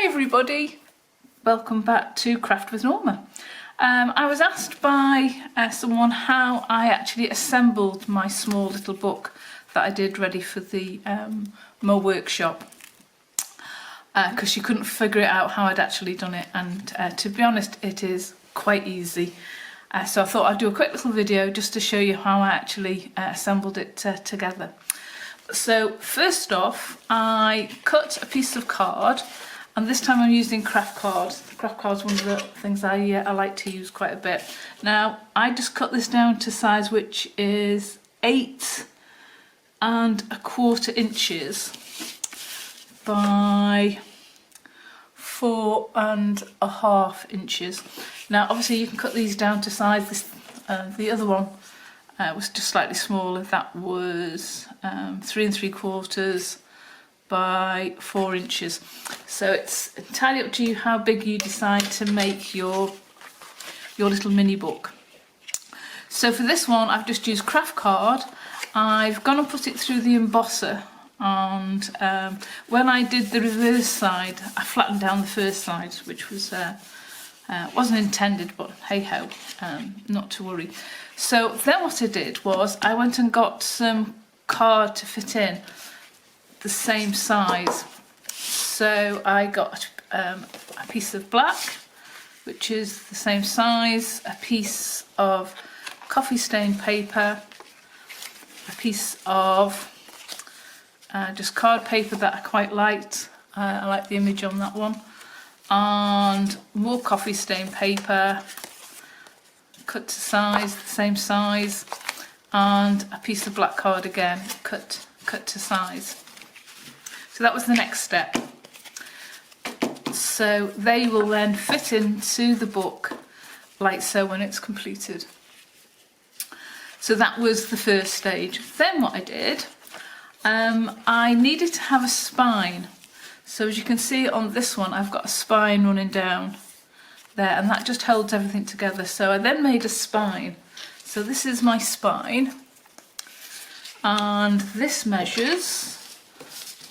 Hi everybody, welcome back to Craft with Norma. I was asked by someone how I actually assembled my small little book that I did ready for the Mo workshop, because she couldn't figure it out how I'd actually done it, and to be honest it is quite easy. So I thought I'd do a quick little video just to show you how I actually assembled it together. So first off, I cut a piece of card, and this time I'm using craft cards. The craft card's one of the things I like to use quite a bit. Now I just cut this down to size, which is 8¼ inches by 4½ inches. Now obviously you can cut these down to size. This the other one was just slightly smaller. That was 3¾ by 4 inches. So it's entirely up to you how big you decide to make your little mini book. So for this one I've just used craft card. I've gone and put it through the embosser, and when I did the reverse side I flattened down the first side, which was wasn't intended, but hey ho, not to worry. So then what I did was I went and got some card to fit in the same size. So I got a piece of black, which is the same size, a piece of coffee stained paper, a piece of just card paper that I quite liked. I like the image on that one, and more coffee stained paper, cut to size, the same size, and a piece of black card again, cut to size. So that was the next step. So they will then fit into the book like so when it's completed. So that was the first stage. Then what I did, I needed to have a spine. So as you can see on this one, I've got a spine running down there, and that just holds everything together. So I then made a spine. So this is my spine, and this measures,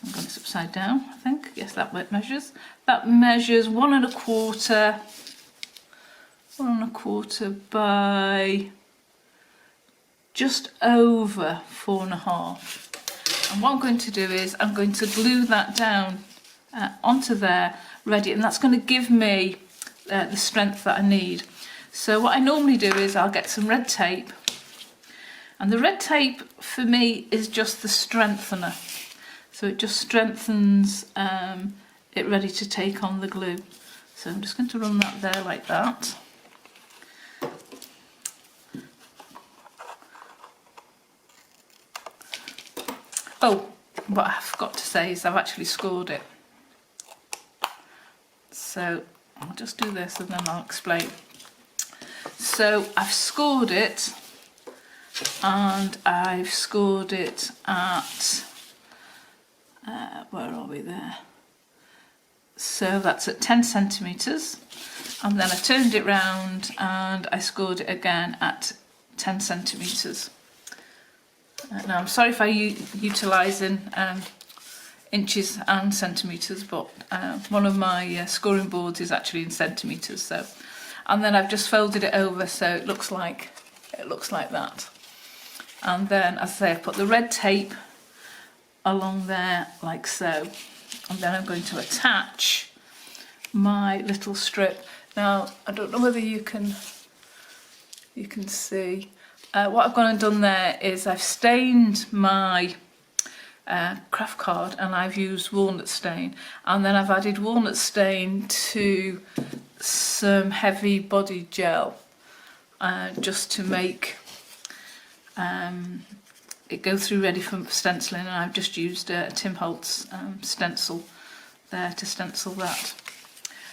I'm going this upside down, I think. Yes, that measures. That measures 1¼ by just over 4½. And what I'm going to do is I'm going to glue that down onto there, ready, and that's going to give me the strength that I need. So what I normally do is I'll get some red tape, and the red tape for me is just the strengthener. So it just strengthens it ready to take on the glue. So I'm just going to run that there like that. Oh, what I forgot to say is I've actually scored it. So I'll just do this and then I'll explain. So I've scored it, and I've scored it at where are we there? So that's at 10 centimetres, and then I turned it round and I scored it again at 10 centimetres. Now I'm sorry if I utilise in inches and centimetres, but one of my scoring boards is actually in centimetres. So, and then I've just folded it over so it looks like that. And then, as I say, I put the red tape along there like so, and then I'm going to attach my little strip. Now I don't know whether you can see what I've gone and done there is I've stained my craft card, and I've used walnut stain, and then I've added walnut stain to some heavy body gel just to make it go through ready for stenciling, and I've just used Tim Holtz stencil there to stencil that.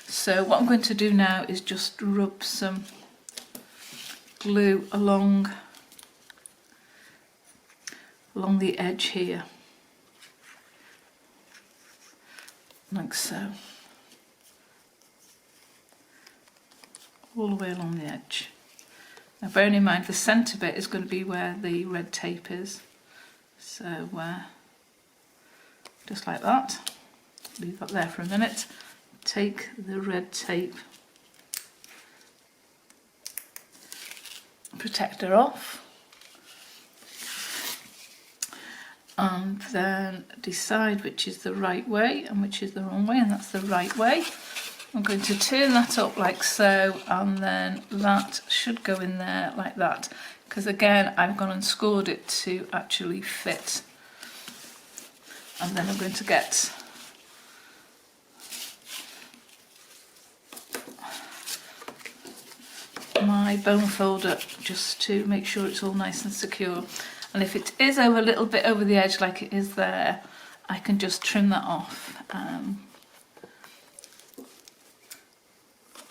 So what I'm going to do now is just rub some glue along the edge here, like so, all the way along the edge. Now bearing in mind the centre bit is going to be where the red tape is, so just like that. Leave that there for a minute. take the red tape protector off, and then decide which is the right way and which is the wrong way, and that's the right way. I'm going to turn that up like so, and then that should go in there like that, because again I've gone and scored it to actually fit. And then I'm going to get my bone folder just to make sure it's all nice and secure. And if it is a little bit over the edge like it is there, I can just trim that off.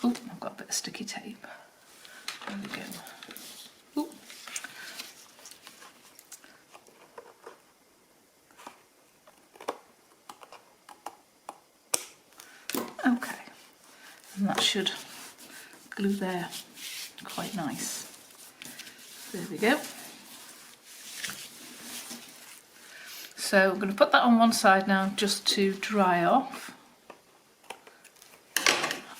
Oh, I've got a bit of sticky tape. There we go. Ooh. Okay, and that should glue there quite nice. There we go. So I'm going to put that on one side now just to dry off,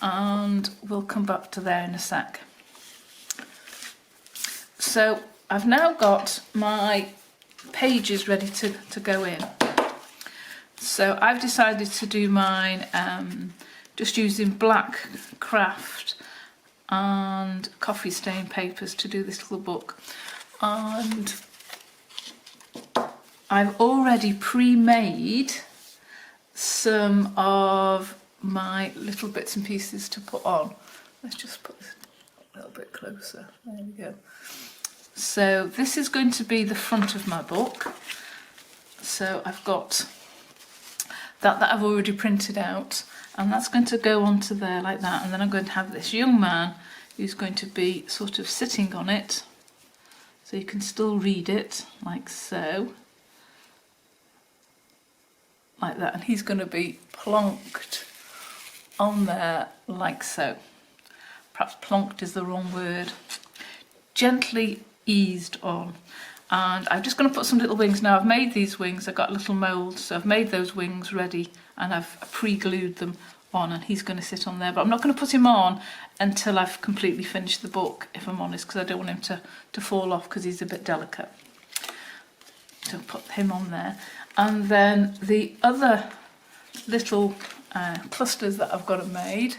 and we'll come back to there in a sec. So I've now got my pages ready to go in. So I've decided to do mine just using black craft and coffee stain papers to do this little book. And I've already pre-made some of my little bits and pieces to put on. Let's just put this a little bit closer. There we go. So this is going to be the front of my book. So I've got that I've already printed out, and that's going to go onto there like that, and then I'm going to have this young man who's going to be sort of sitting on it, so you can still read it like so, like that, and he's going to be plonked on there like so. Perhaps plonked is the wrong word. Gently eased on. And I'm just going to put some little wings. Now I've made these wings, I've got little moulds, so I've made those wings ready and I've pre-glued them on, and he's going to sit on there. But I'm not going to put him on until I've completely finished the book, if I'm honest, because I don't want him to fall off because he's a bit delicate. So put him on there. And then the other little clusters that I've got made,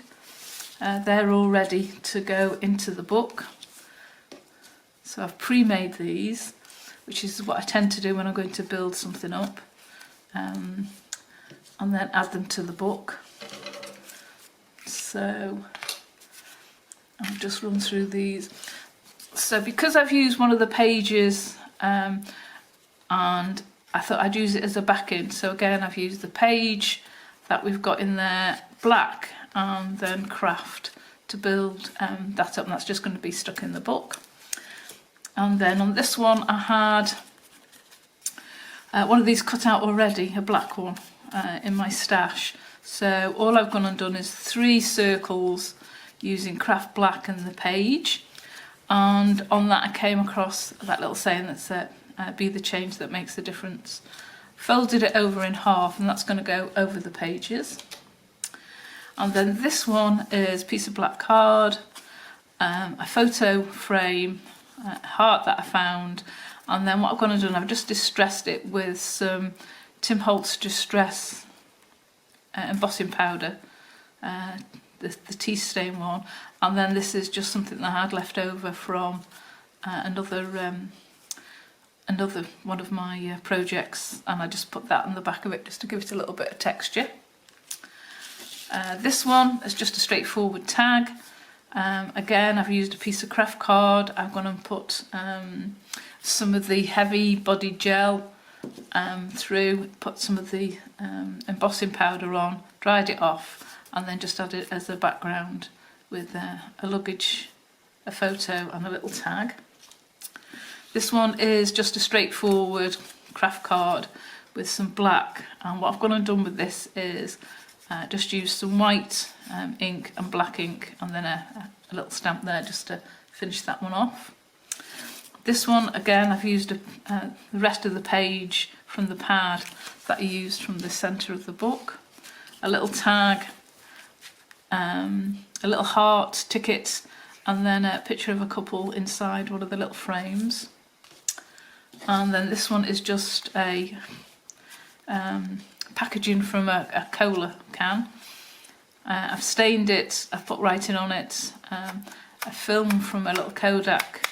they're all ready to go into the book. So I've pre-made these, which is what I tend to do when I'm going to build something up, and then add them to the book. So I'll just run through these. So because I've used one of the pages and I thought I'd use it as a backing, so again I've used the page that we've got in there, black, and then craft to build that up, and that's just going to be stuck in the book. And then on this one I had one of these cut out already, a black one, in my stash. So all I've gone and done is 3 circles using craft black and the page, and on that I came across that little saying that said, be the change that makes the difference. Folded it over in half, and that's going to go over the pages. And then this one is a piece of black card, a photo frame, heart that I found, and then what I've gone and done, I've just distressed it with some Tim Holtz Distress embossing powder, the tea stain one, and then this is just something that I had left over from another one of my projects, and I just put that on the back of it just to give it a little bit of texture. This one is just a straightforward tag. Again, I've used a piece of craft card. I've gone and put some of the heavy bodied gel through, put some of the embossing powder on, dried it off, and then just added it as a background with a luggage, a photo, and a little tag. This one is just a straightforward craft card with some black, and what I've gone and done with this is just use some white ink and black ink, and then a little stamp there just to finish that one off. This one, again, I've used the rest of the page from the pad that I used from the centre of the book, a little tag, a little heart, tickets, and then a picture of a couple inside one of the little frames. And then this one is just a packaging from a cola can. I've stained it, I've put writing on it, a film from a little Kodak,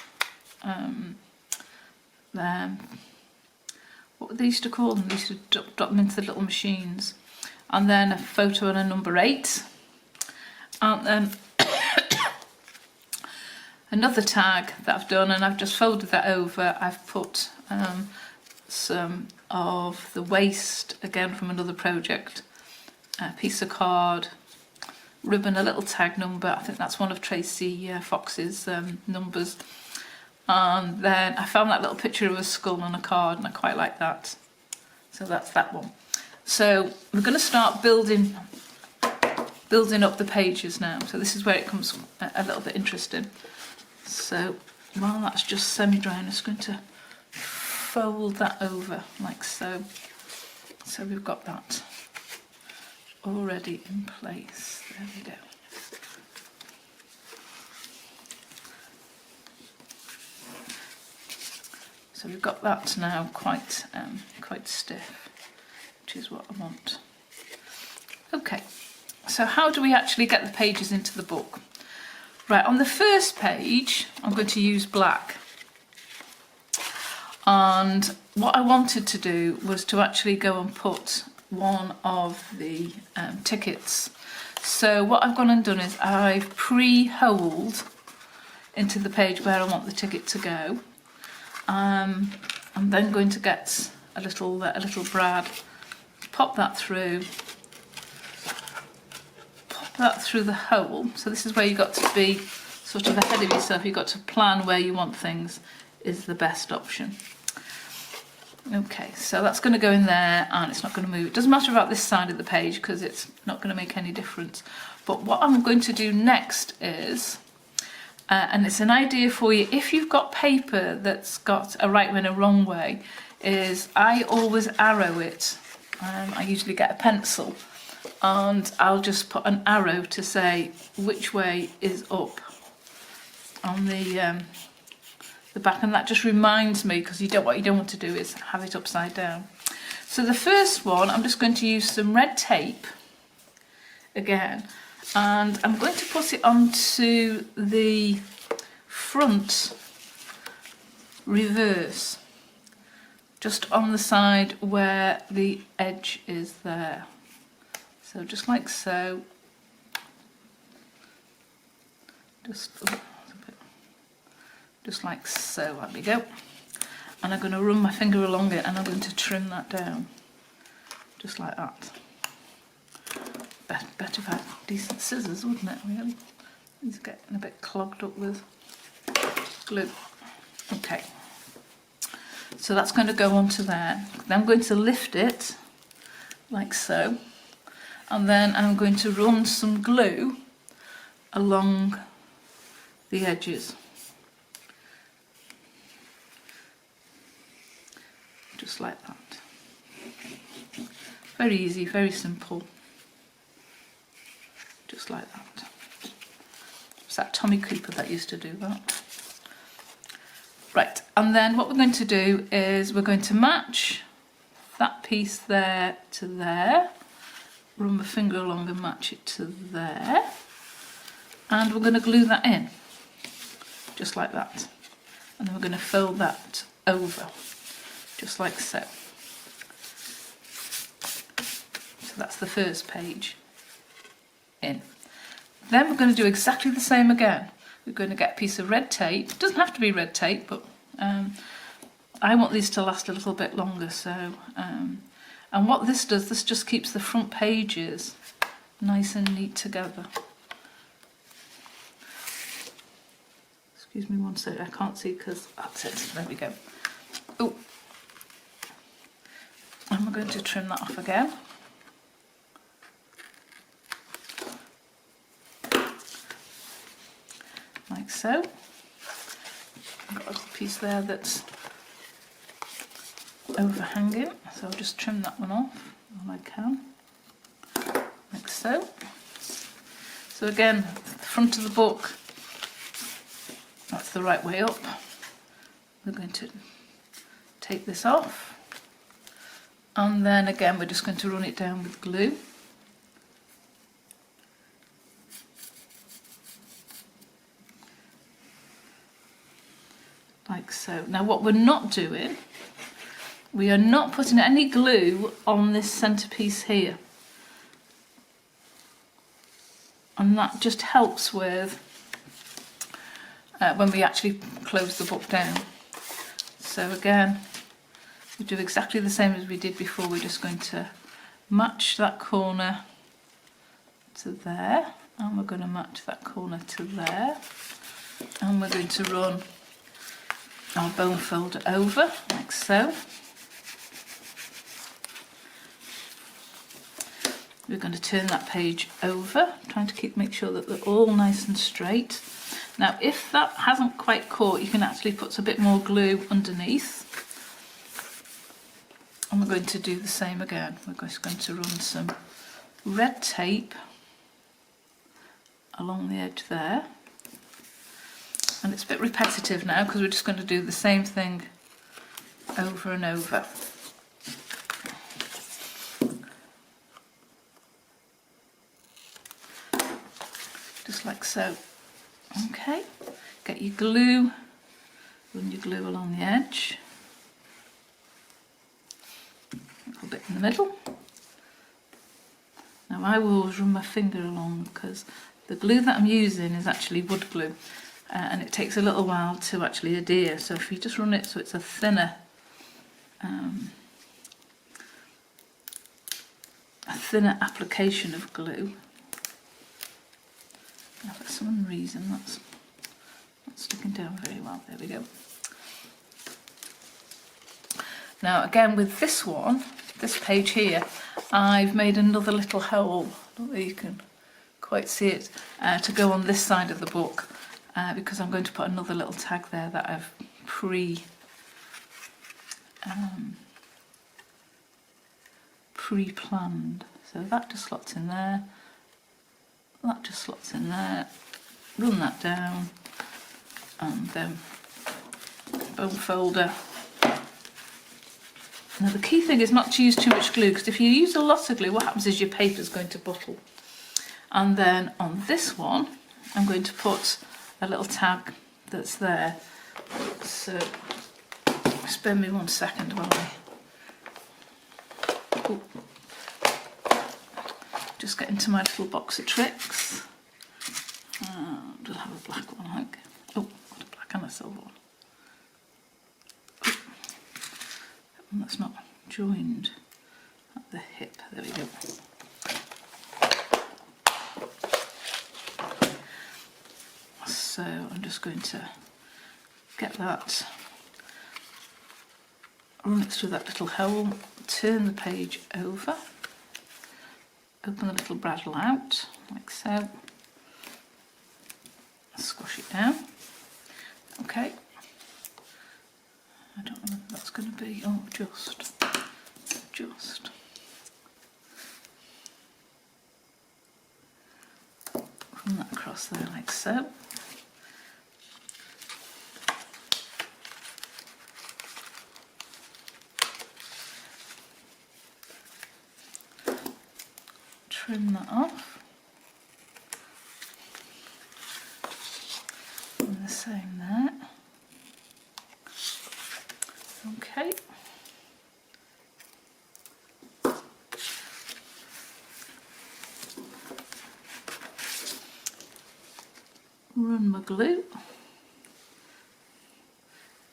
what they used to call them, they used to drop them into the little machines, and then a photo and a number 8, and then another tag that I've done, and I've just folded that over. I've put some of the waste, again from another project, a piece of card, ribbon, a little tag number. I think that's one of Tracy Fox's numbers. And then I found that little picture of a skull on a card, and I quite like that. So that's that one. So we're going to start building up the pages now. So this is where it comes a little bit interesting. So while that's just semi-dry, I'm just going to fold that over like so. So we've got that already in place. There we go. So we've got that now quite stiff, which is what I want. Okay, so how do we actually get the pages into the book? Right, on the first page, I'm going to use black. And what I wanted to do was to actually go and put one of the tickets. So what I've gone and done is I've pre-holed into the page where I want the ticket to go. I'm then going to get a little brad, pop that through the hole. So this is where you've got to be sort of ahead of yourself. You've got to plan where you want things is the best option. Okay, so that's going to go in there, and it's not going to move. It doesn't matter about this side of the page because it's not going to make any difference. But what I'm going to do next is, and it's an idea for you, if you've got paper that's got a right way and a wrong way, is I always arrow it. I usually get a pencil, and I'll just put an arrow to say which way is up on the back, and that just reminds me, because what you don't want to do is have it upside down. So the first one, I'm just going to use some red tape again, and I'm going to put it onto the front reverse, just on the side where the edge is there. So just like so. Just like so, there we go. And I'm going to run my finger along it, and I'm going to trim that down, just like that. Better if I had decent scissors, wouldn't it, really? These are getting a bit clogged up with glue. Okay, so that's going to go onto there. Then I'm going to lift it, like so, and then I'm going to run some glue along the edges. Just like that. Very easy, very simple. Just like that. It's that Tommy Cooper that used to do that. Right, and then what we're going to do is we're going to match that piece there to there. Run my finger along and match it to there. And we're going to glue that in. Just like that. And then we're going to fold that over. Just like so. So that's the first page in. Then we're going to do exactly the same again. We're going to get a piece of red tape. It doesn't have to be red tape, but I want these to last a little bit longer. So, and what this does, this just keeps the front pages nice and neat together. Excuse me one second, I can't see because that's it. There we go. Oh. And we're going to trim that off again. Like so. I've got a little piece there that's overhanging, so I'll just trim that one off all I can. Like so. So again, the front of the book, that's the right way up. We're going to take this off, and then again we're just going to run it down with glue. Like so. Now what we're not doing, we are not putting any glue on this centerpiece here. And that just helps with when we actually close the book down. So again, we do exactly the same as we did before. We're just going to match that corner to there, and we're going to match that corner to there, and we're going to run our bone folder over like so. We're going to turn that page over, trying to make sure that they're all nice and straight. Now if that hasn't quite caught, you can actually put a bit more glue underneath. And we're going to do the same again. We're just going to run some red tape along the edge there. And it's a bit repetitive now because we're just going to do the same thing over and over. Just like so. Okay, get your glue, run your glue along the edge, a little bit in the middle. Now I will always run my finger along because the glue that I'm using is actually wood glue, and it takes a little while to actually adhere. So if you just run it so it's a thinner application of glue. Now for some reason that's not sticking down very well. There we go. Now again with this one, this page here, I've made another little hole. I don't know if you can quite see it, to go on this side of the book, because I'm going to put another little tag there that I've pre-planned. So that just slots in there. That just slots in there, run that down, and then bone folder. Now the key thing is not to use too much glue, because if you use a lot of glue, what happens is your paper is going to buckle. And then on this one, I'm going to put a little tag that's there. So spare me 1 second while I just get into my little box of tricks. I'll have a black one, I think. Oh, got a black and a silver one. Oh, that one that's not joined at the hip. There we go. So I'm just going to get that, run it through that little hole, turn the page over. Open the little bradawl out, like so. Squash it down. Okay. I don't know whether that's going to be, oh, just. Run that across there like so. Trim that off, and the same there. Okay. Run my glue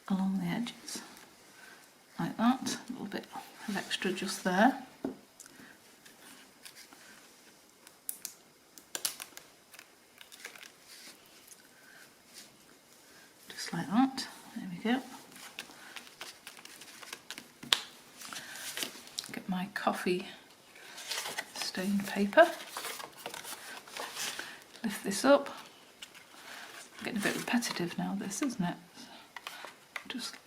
along the edges, like that. A little bit of extra just there. Like that, there we go. Get my coffee stained paper, lift this up. Getting a bit repetitive now, this, isn't it? Just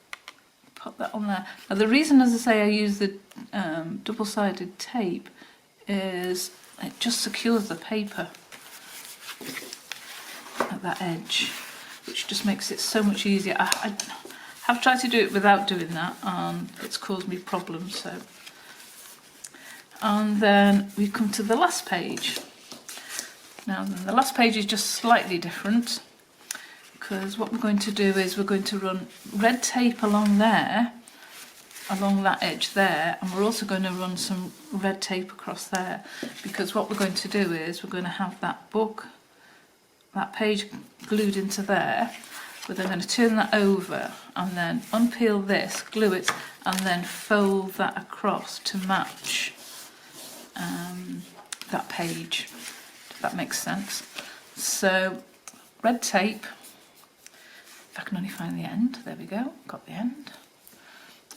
put that on there. Now the reason, as I say, I use the double-sided tape is it just secures the paper. at that edge, which just makes it so much easier. I have tried to do it without doing that, and it's caused me problems. So, and then we come to the last page. Now the last page is just slightly different, because what we're going to do is we're going to run red tape along there, along that edge there, and we're also going to run some red tape across there, because what we're going to do is we're going to have that book, that page glued into there. We're then going to turn that over and then unpeel this, glue it, and then fold that across to match that page, if that makes sense. So red tape, if I can only find the end, there we go, got the end.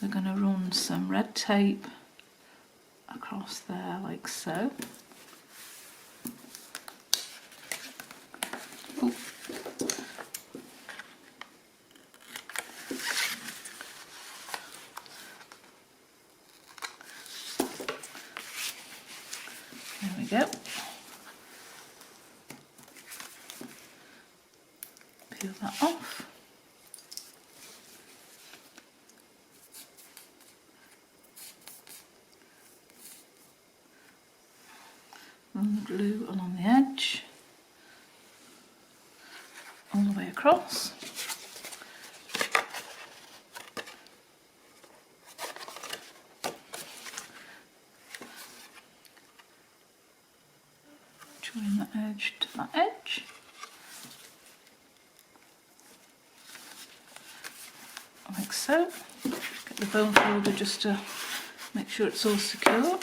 We're going to run some red tape across there like so. Ooh. There we go. Peel that off. Run the glue along the edge, all the way across. Join that edge to that edge. Like so. Get the bone folder just to make sure it's all secure.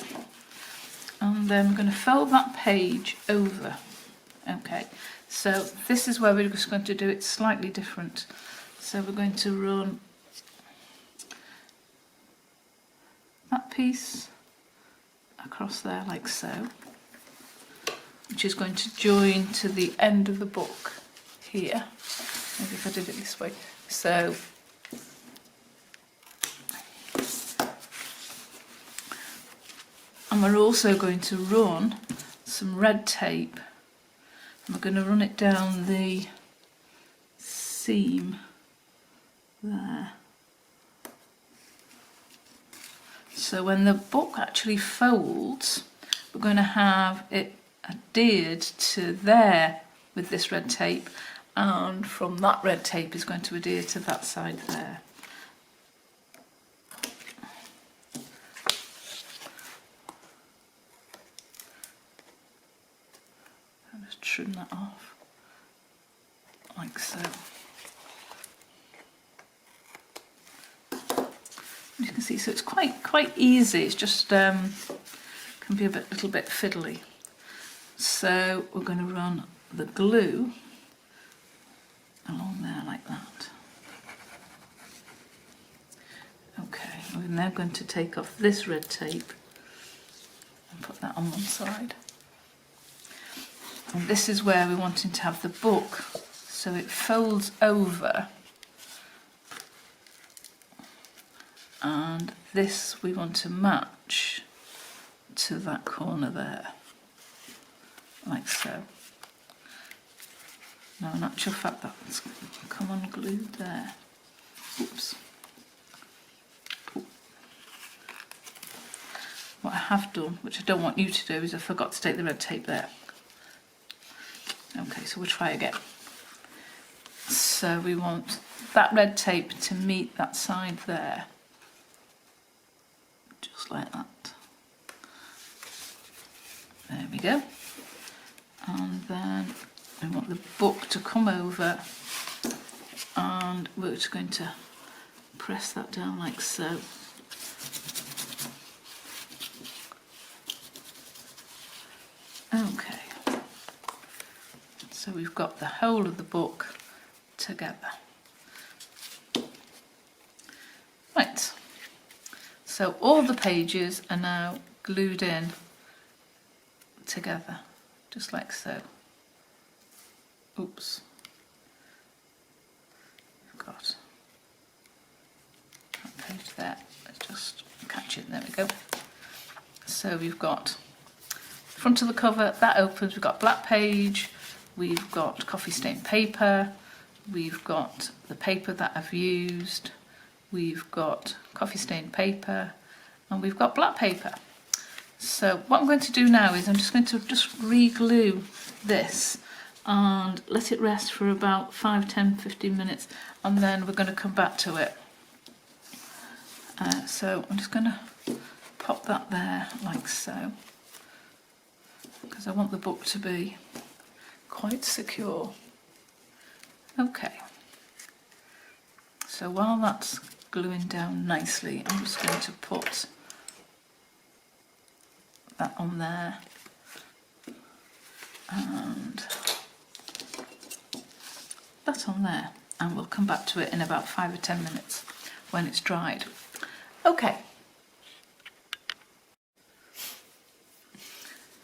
And then we're going to fold that page over. Okay, so this is where we're just going to do it slightly different. So we're going to run that piece across there like so, which is going to join to the end of the book here. Maybe if I did it this way. So and we're also going to run some red tape, and we're going to run it down the seam there. So when the book actually folds, we're going to have it adhered to there with this red tape, and from that red tape is going to adhere to that side there. Trim that off like so. You can see, so it's quite easy. It's just can be a little bit fiddly. So we're going to run the glue along there like that. Okay, we're now going to take off this red tape and put that on one side. And this is where we're wanting to have the book, so it folds over, and this we want to match to that corner there, like so. Now in actual fact that's come unglued there. Oops. Ooh. What I have done, which I don't want you to do, is I forgot to take the red tape there. Okay, so we'll try again. So we want that red tape to meet that side there, just like that. There we go. And then we want the book to come over, and we're just going to press that down like so. Okay. So we've got the whole of the book together. Right, so all the pages are now glued in together, just like so. Oops. I've got that page there. Let's just catch it. There we go. So we've got the front of the cover, that opens, we've got black page, we've got coffee stain paper, we've got the paper that I've used, we've got coffee stain paper, and we've got black paper. So what I'm going to do now is I'm just going to re-glue this and let it rest for about 5, 10, 15 minutes, and then we're going to come back to it. So I'm just going to pop that there like so, because I want the book to be quite secure. Okay, so while that's gluing down nicely, I'm just going to put that on there and that on there, and we'll come back to it in about 5 or 10 minutes when it's dried.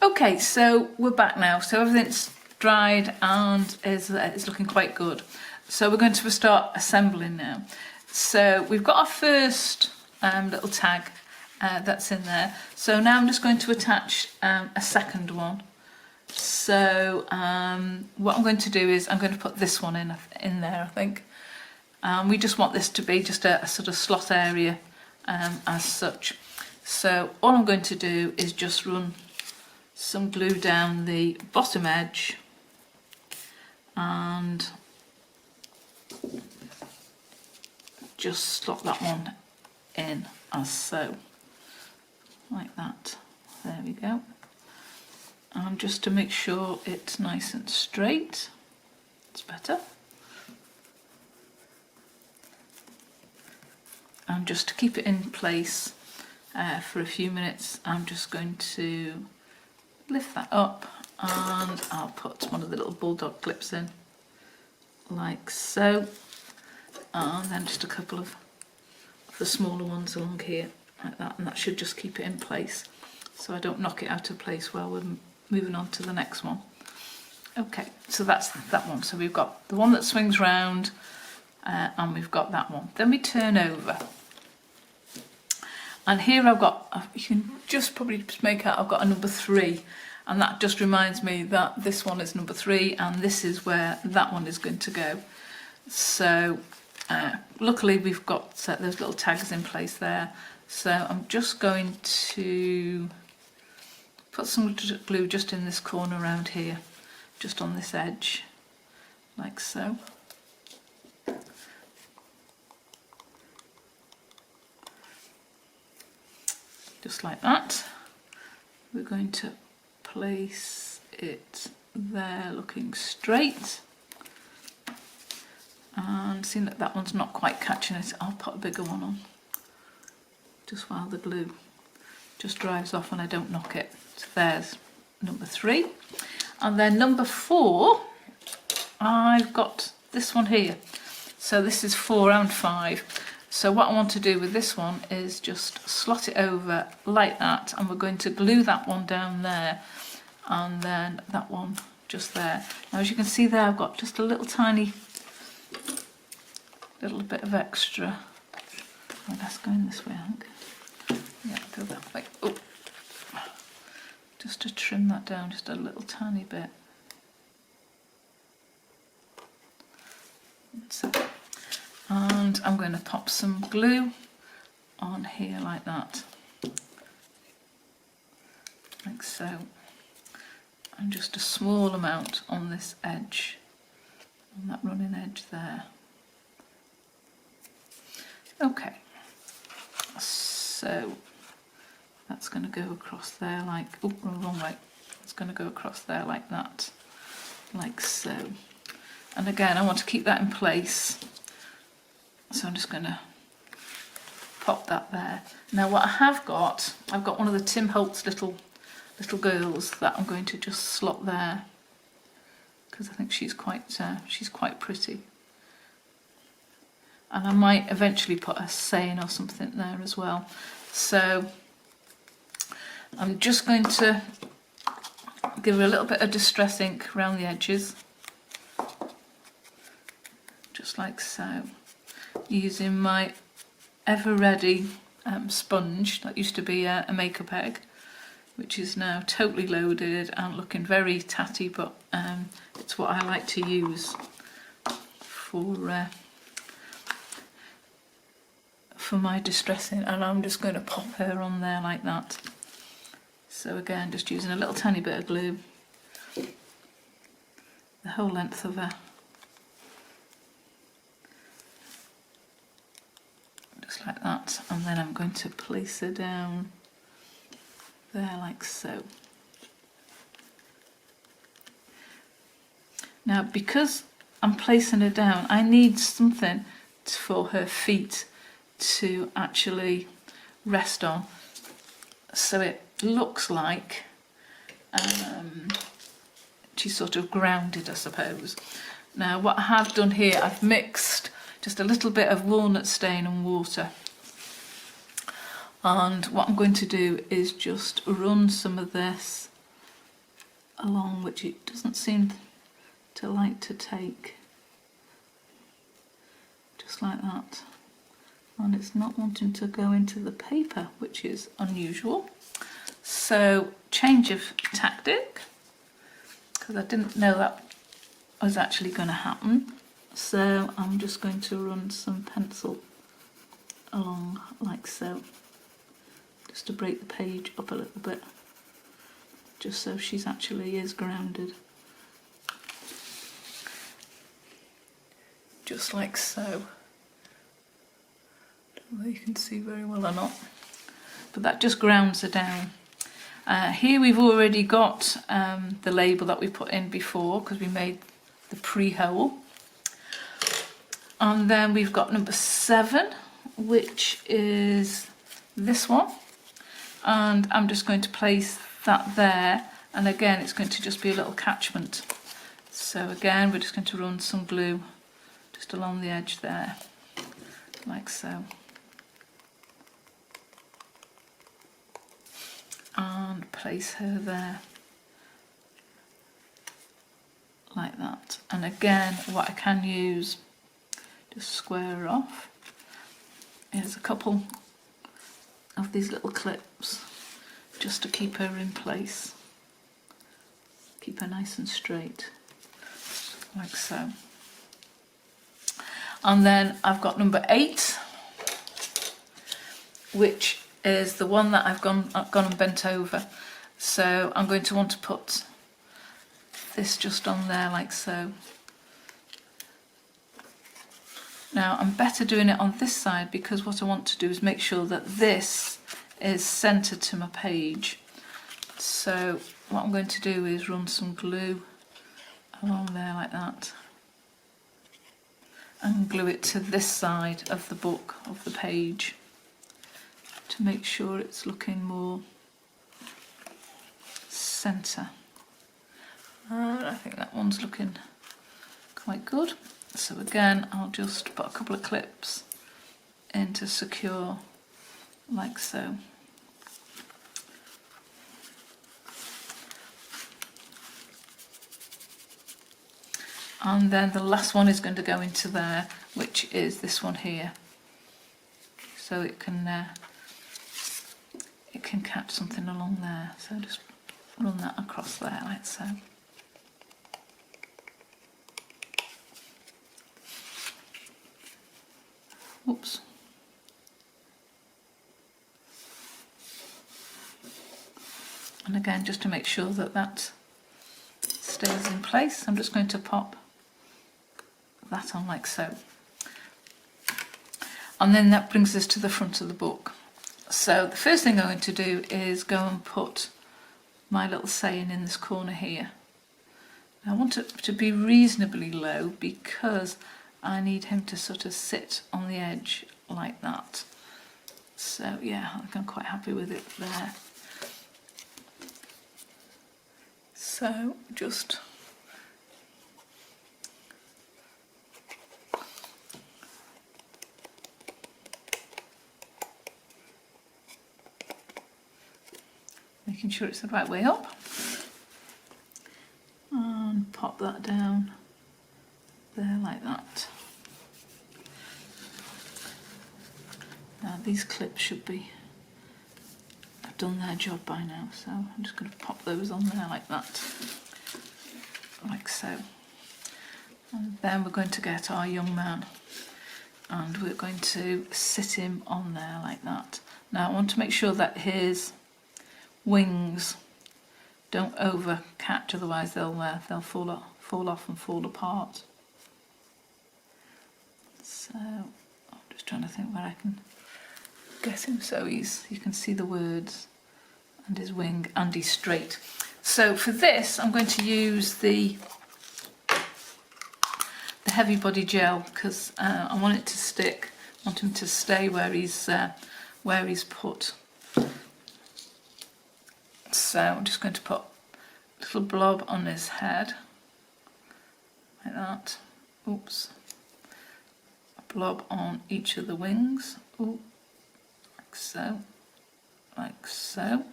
Okay, so we're back now. So everything's dried and is looking quite good. So we're going to start assembling now. So we've got our first little tag that's in there. So now I'm just going to attach a second one. So what I'm going to do is I'm going to put this one in there, I think. We just want this to be just a sort of slot area as such. So all I'm going to do is just run some glue down the bottom edge and just slot that one in as so, like that. There we go. And just to make sure it's nice and straight, it's better. And just to keep it in place for a few minutes, I'm just going to lift that up and I'll put one of the little bulldog clips in, like so, and then just a couple of the smaller ones along here, like that, and that should just keep it in place so I don't knock it out of place while we're moving on to the next one. Okay, so that's that one. So we've got the one that swings round and we've got that one. Then we turn over. And here I've got, you can just probably make out I've got a number 3, and that just reminds me that this one is number 3 and this is where that one is going to go. So luckily we've got those little tags in place there. So I'm just going to put some glue just in this corner around here, just on this edge, like so. Just like that. We're going to place it there looking straight, and seeing that that one's not quite catching it, I'll put a bigger one on just while the glue just dries off and I don't knock it. So there's number 3, and then number 4, I've got this one here. So this is 4 and 5. So what I want to do with this one is just slot it over like that, and we're going to glue that one down there and then that one just there. Now as you can see there, I've got just a little tiny little bit of extra. Oh, that's going this way, I think. Yeah, go that way. Oh, just to trim that down just a little tiny bit. So, and I'm going to pop some glue on here like that, like so, and just a small amount on this edge, on that running edge there. Okay, so that's going to go across there like, oh, wrong way, it's going to go across there like that, like so. And again, I want to keep that in place, so I'm just going to pop that there. Now what I have got, I've got one of the Tim Holtz little girls that I'm going to just slot there, because I think she's quite pretty. And I might eventually put a saying or something there as well. So I'm just going to give her a little bit of distress ink around the edges, just like so, using my ever ready sponge that used to be a makeup egg. which is now totally loaded and looking very tatty, but it's what I like to use for my distressing, and I'm just going to pop her on there like that. So again, just using a little tiny bit of glue, the whole length of her, just like that, and then I'm going to place her down there like so. Now, because I'm placing her down, I need something for her feet to actually rest on, so it looks like she's sort of grounded, I suppose. Now, what I have done here, I've mixed just a little bit of walnut stain and water, and what I'm going to do is just run some of this along, which it doesn't seem to like to take, just like that, and it's not wanting to go into the paper, which is unusual. So, change of tactic, because I didn't know that was actually going to happen. So I'm just going to run some pencil along like so, just to break the page up a little bit, just so she's actually is grounded. Just like so. Don't know if you can see very well or not, but that just grounds her down. Here we've already got the label that we put in before, because we made the pre-hole. And then we've got number 7, which is this one. And I'm just going to place that there. And again, it's going to just be a little catchment. So again, we're just going to run some glue just along the edge there, like so. And place her there, like that. And again, what I can use, just square her off, is a couple of these little clips, just to keep her in place, keep her nice and straight, like so. And then I've got number 8, which is the one that I've gone and bent over. So I'm going to want to put this just on there like so. Now, I'm better doing it on this side, because what I want to do is make sure that this is centered to my page. So what I'm going to do is run some glue along there like that, and glue it to this side of the book, of the page, to make sure it's looking more centre. And I think that one's looking quite good. So again, I'll just put a couple of clips in to secure, like so. And then the last one is going to go into there, which is this one here. So it can catch something along there. So just run that across there like so. Oops. And again, just to make sure that that stays in place, I'm just going to pop that on like so. And then that brings us to the front of the book. So the first thing I'm going to do is go and put my little saying in this corner here. I want it to be reasonably low, because I need him to sort of sit on the edge like that. So yeah, I think I'm quite happy with it there. So just making sure it's the right way up, and pop that down there like that. Now these clips should be done their job by now, so I'm just going to pop those on there like that, like so. And then we're going to get our young man and we're going to sit him on there like that. Now I want to make sure that his wings don't over catch, otherwise they'll fall off and fall apart. So I'm just trying to think where I can get him so you can see the words and his wing, and he's straight. So for this I'm going to use the heavy body gel because I want it to stick. I want him to stay where he's put. So I'm just going to put a little blob on his head like that. Oops. A blob on each of the wings. Ooh. Like so. Like so.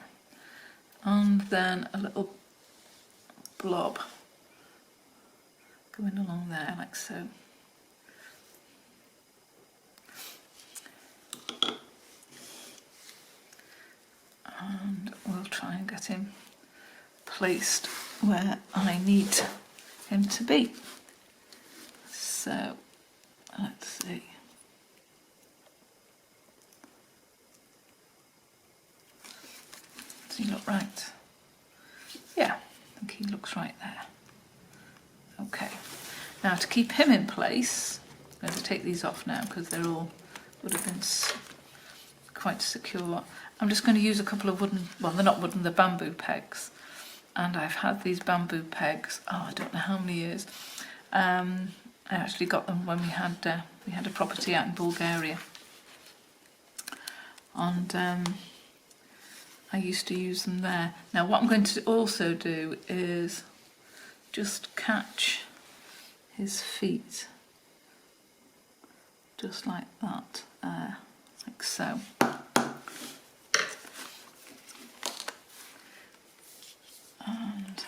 And then a little blob going along there like so. And we'll try and get him placed where I need him to be. So let's see. Does he look right? Yeah, I think he looks right there. Okay, now to keep him in place, I'm going to take these off now because they're all would have been quite secure. I'm just going to use a couple of wooden, well they're not wooden, they're bamboo pegs. And I've had these bamboo pegs, I don't know how many years. I actually got them when we had a property out in Bulgaria. And I used to use them there. Now what I'm going to also do is just catch his feet, just like that, like so. And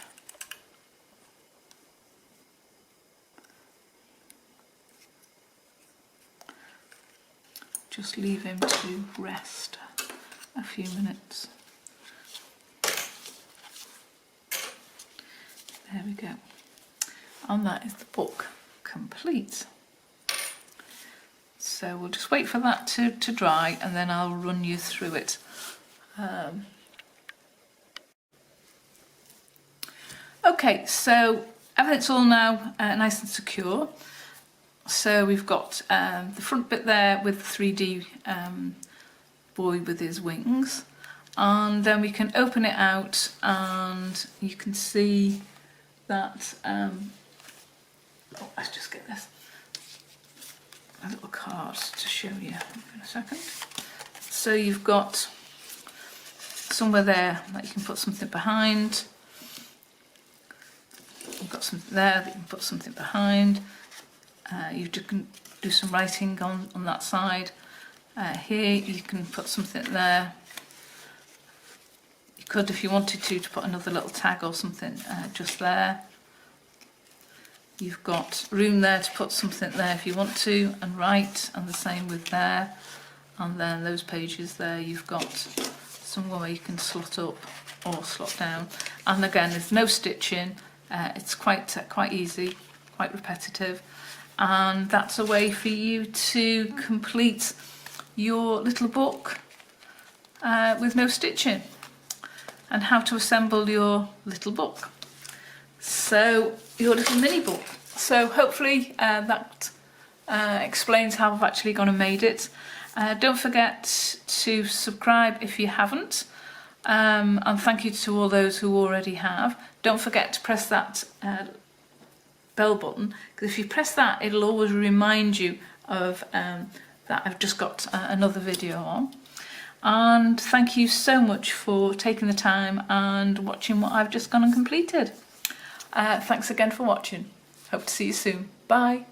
just leave him to rest a few minutes. There we go. And that is the book complete. So we'll just wait for that to dry and then I'll run you through it. Okay, so everything's all now nice and secure. So we've got the front bit there with the 3D boy with his wings, and then we can open it out and you can see that, let's just get this, a little card to show you in a second. So you've got somewhere there that you can put something behind. You've got something there that you can put something behind. You can do some writing on that side. Here you can put something there. You could, if you wanted to put another little tag or something just there. You've got room there to put something there if you want to and write, and the same with there. And then those pages there, you've got somewhere where you can slot up or slot down. And again, there's no stitching. It's quite easy, quite repetitive, and that's a way for you to complete your little book with no stitching, and how to assemble your little book. So your little mini book. So hopefully that explains how I've actually gone and made it. Don't forget to subscribe if you haven't. And thank you to all those who already have. Don't forget to press that bell button, because if you press that, it'll always remind you of that I've just got another video on. And thank you so much for taking the time and watching what I've just gone and completed. Thanks again for watching. Hope to see you soon. Bye.